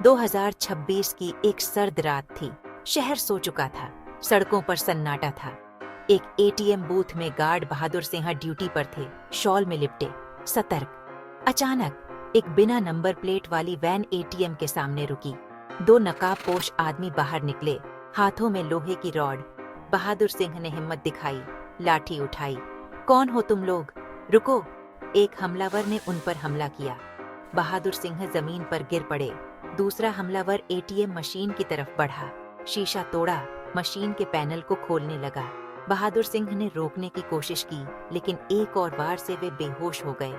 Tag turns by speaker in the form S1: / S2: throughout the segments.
S1: 2026 की एक सर्द रात थी। शहर सो चुका था, सड़कों पर सन्नाटा था। एक एटीएम बूथ में गार्ड बहादुर सिंह ड्यूटी पर थे, शॉल में लिपटे, सतर्क। अचानक एक बिना नंबर प्लेट वाली वैन एटीएम के सामने रुकी। 2 नकाबपोश आदमी बाहर निकले, हाथों में लोहे की रॉड। बहादुर सिंह ने हिम्मत दिखाई, लाठी उठाई। कौन हो तुम लोग? रुको! एक हमलावर ने उन पर हमला किया। बहादुर सिंह जमीन पर गिर पड़े। दूसरा हमलावर एटीएम मशीन की तरफ बढ़ा, शीशा तोड़ा, मशीन के पैनल को खोलने लगा। बहादुर सिंह ने रोकने की कोशिश की, लेकिन एक और वार से वे बेहोश हो गए।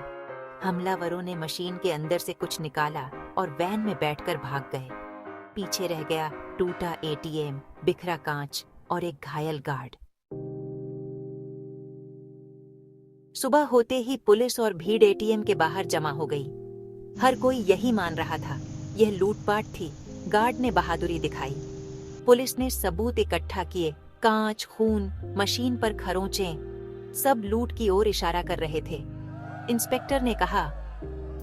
S1: हमलावरों ने मशीन के अंदर से कुछ निकाला और वैन में बैठकर भाग गए। पीछे रह गया टूटा एटीएम, बिखरा कांच और एक घायल गार्ड। सुबह होते ही पुलिस और भीड़ एटीएम के बाहर जमा हो गई। हर कोई यही मान रहा था, यह लूटपाट थी। गार्ड ने बहादुरी दिखाई। पुलिस ने सबूत इकट्ठा किए, कांच, खून, मशीन पर खरोंचें, सब लूट की ओर इशारा कर रहे थे। इंस्पेक्टर ने कहा,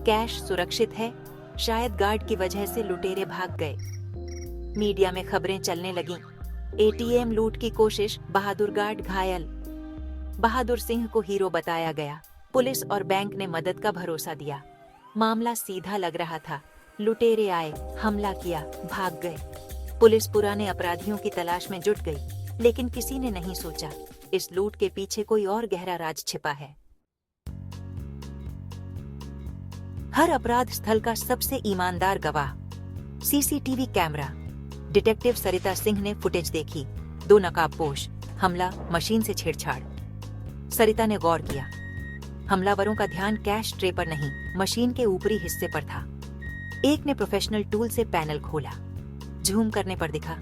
S1: कैश सुरक्षित है, शायद गार्ड की वजह से लुटेरे भाग गए। मीडिया में खबरें चलने लगीं, एटीएम लूट की कोशिश, बहादुर गार्ड घायल। बहादुर सिंह को हीरो बताया गया। पुलिस और बैंक ने मदद का भरोसा दिया। मामला सीधा लग रहा था। लुटेरे आए, हमला किया, भाग गए। पुलिस पुराने अपराधियों की तलाश में जुट गई, लेकिन किसी ने नहीं सोचा इस लूट के पीछे कोई और गहरा राज छिपा है। हर अपराध स्थल का सबसे ईमानदार गवाह, सीसीटीवी कैमरा। डिटेक्टिव सरिता सिंह ने फुटेज देखी। 2 नकाबपोश, हमला, मशीन से छेड़छाड़। सरिता ने गौर किया, हमलावरों का ध्यान कैश ट्रे पर नहीं, मशीन के ऊपरी हिस्से पर था। एक ने प्रोफेशनल टूल से पैनल खोला, झूम करने पर दिखा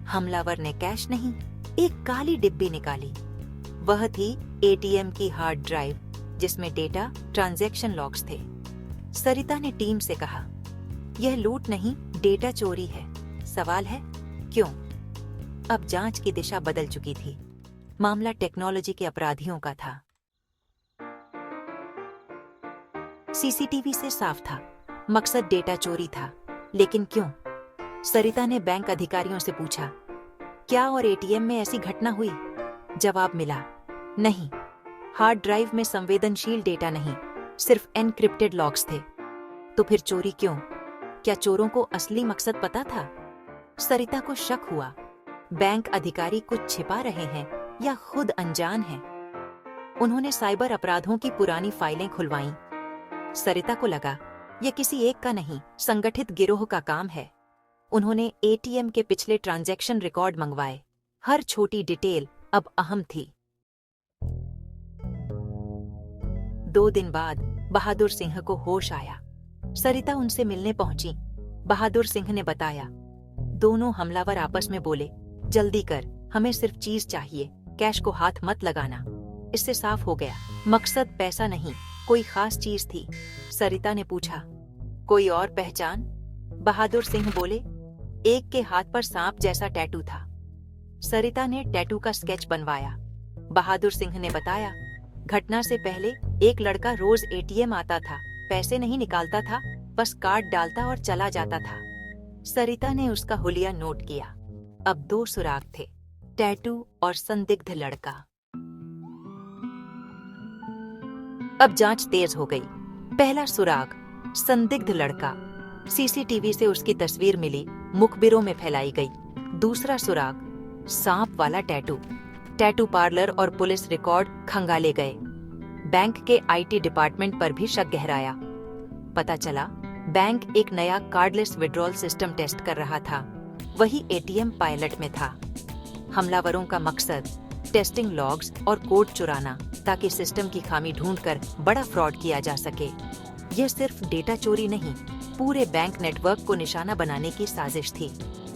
S1: हमलावर ने कैश नहीं, एक काली डिब्बी निकाली। वह थी एटीएम की हार्ड ड्राइव, जिसमें डेटा, ट्रांजैक्शन लॉग्स थे। सरिता ने टीम से कहा, यह लूट नहीं, डेटा चोरी है। सवाल है, क्यों? अब जांच की दिशा बदल चुकी थी। मामला टेक्नोलॉजी के अपराधियों का था। सीसीटीवी से साफ था, मकसद डेटा चोरी था, लेकिन क्यों? सरिता ने बैंक अधिकारियों से पूछा, क्या और एटीएम में ऐसी घटना हुई? जवाब मिला, नहीं। हार्ड ड्राइव में संवेदनशील डेटा नहीं, सिर्फ एनक्रिप्टेड लॉग्स थे। तो फिर चोरी क्यों? क्या चोरों को असली मकसद पता था? सरिता को शक हुआ, बैंक अधिकारी कुछ छिपा रहे हैं या खुद अनजान हैं। उन्होंने साइबर अपराधों की पुरानी फाइलें खुलवाईं। सरिता को लगा, यह किसी एक का नहीं, संगठित गिरोह का काम है। उन्होंने एटीएम के पिछले ट्रांजैक्शन रिकॉर्ड मंगवाए। हर छोटी डिटेल अब अहम थी। 2 दिन बाद बहादुर सिंह को होश आया। सरिता उनसे मिलने पहुंची। बहादुर सिंह ने बताया, दोनों हमलावर आपस में बोले, जल्दी कर, हमें सिर्फ चीज चाहिए, कैश को हाथ मत लगाना। इससे साफ हो गया, मकसद पैसा नहीं, कोई खास चीज थी। सरिता ने पूछा, कोई और पहचान? बहादुर सिंह बोले, एक के हाथ पर सांप जैसा टैटू था। सरिता ने टैटू का स्केच बनवाया। बहादुर सिंह ने बताया, घटना से पहले एक लड़का रोज एटीएम आता था, पैसे नहीं निकालता था, बस कार्ड डालता और चला जाता था। सरिता ने उसका हुलिया नोट किया। अब 2 सुराग थे, टैटू और संदिग्ध लड़का। अब जांच तेज हो गई। पहला सुराग, संदिग्ध लड़का। सीसीटीवी से उसकी तस्वीर मिली, मुखबिरों में फैलाई गई। दूसरा सुराग, सांप वाला टैटू। टैटू पार्लर और पुलिस रिकॉर्ड खंगाले गए। बैंक के आईटी डिपार्टमेंट पर भी शक गहराया। पता चला, बैंक एक नया कार्डलेस विड्रॉल सिस्टम टेस्ट कर रहा था। वही एटीएम पायलट में था। हमलावरों का मकसद टेस्टिंग लॉग्स और कोड चुराना, ताकि सिस्टम की खामी ढूंढकर बड़ा फ्रॉड किया जा सके। यह सिर्फ डेटा चोरी नहीं, पूरे बैंक नेटवर्क को निशाना बनाने की साजिश थी।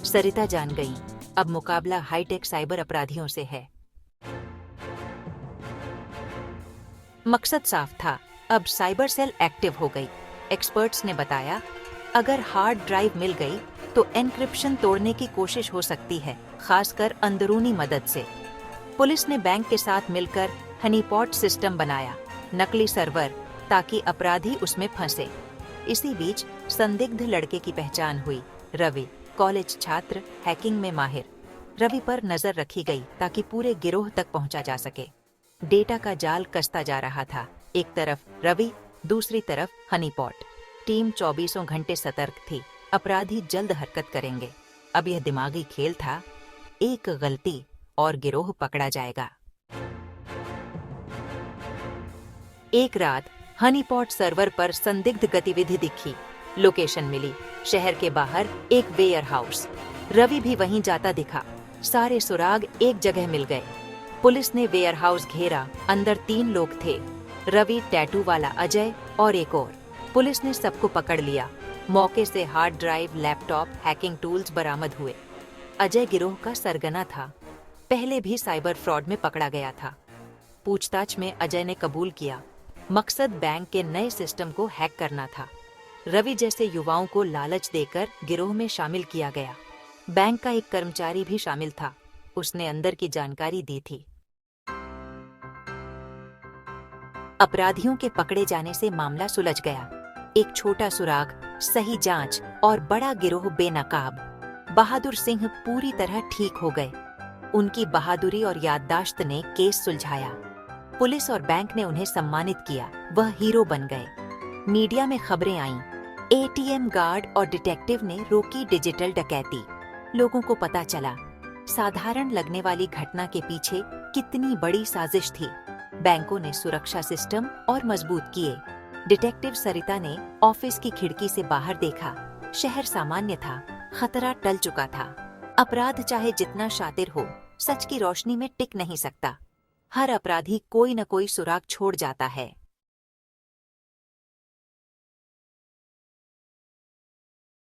S1: सरिता जान गई, अब मुकाबला हाईटेक साइबर अपराधियों से है। मकसद साफ था, अब साइबर सेल एक्टिव हो गई। एक्सपर्ट्स ने बताया, अगर हार्ड ड्राइव मिल गई तो एन्क्रिप्शन तोड़ने की कोशिश हो सकती है, खासकर अंदरूनी मदद से। पुलिस ने बैंक के साथ मिलकर हनीपॉट सिस्टम बनाया, नकली सर्वर, ताकि अपराधी उसमें फंसे। इसी बीच संदिग्ध लड़के की पहचान हुई। रवि, कॉलेज छात्र, हैकिंग में माहिर। रवि पर नजर रखी गई ताकि पूरे गिरोह तक पहुंचा जा सके। डेटा का जाल कसता जा रहा था। एक तरफ रवि, दूसरी तरफ हनीपॉट। टीम 24 घंटे सतर्क थी। अपराधी जल्द हरकत करेंगे। अब यह दिमागी खेल था। एक गलती और गिरोह पकड़ा जाएगा। एक रात हनीपॉट सर्वर पर संदिग्ध गतिविधि दिखी। लोकेशन मिली, शहर के बाहर एक वेयर हाउस। रवि भी वहीं जाता दिखा। सारे सुराग एक जगह मिल गए। पुलिस ने वेयर हाउस घेरा। अंदर 3 लोग थे, रवि, टैटू वाला अजय और एक और। पुलिस ने सबको पकड़ लिया। मौके से hard drive, laptop, hacking tools बरामद हुए। अजय गिरोह का सरगना था। पहले भी साइबर फ्रॉड में पकड़ा गया था। पूछताछ में अजय ने कबूल किया, मकसद बैंक के नए सिस्टम को हैक करना था। रवि जैसे युवाओं को लालच देकर गिरोह में शामिल किया गया। बैंक का एक कर्मचारी भी शामिल था। उसने अंदर की जानकारी दी थी। अपराधियों के पकड़े जाने से मामला सुलझ गया। एक छोटा सुराग, सही जांच और बड़ा गिरोह बेनकाब। बहादुर सिंह पूरी तरह ठीक हो गए। उनकी बहादुरी और याददाश्त ने केस सुलझाया। पुलिस और बैंक ने उन्हें सम्मानित किया। वह हीरो बन गए। मीडिया में खबरें आईं। एटीएम गार्ड और डिटेक्टिव ने रोकी डिजिटल डकैती। लोगों को पता चला साधारण लगने वाली घटना के पीछे कितनी बड़ी साजिश थी। बैंकों ने सुरक्षा सिस्टम और मजबूत किए। डिटेक्टिव सरिता ने ऑफिस की खिड़की से बाहर देखा। शहर सामान्य था, खतरा टल चुका था। अपराध चाहे जितना शातिर हो, सच की रोशनी में टिक नहीं सकता। हर अपराधी कोई न कोई सुराग छोड़ जाता है।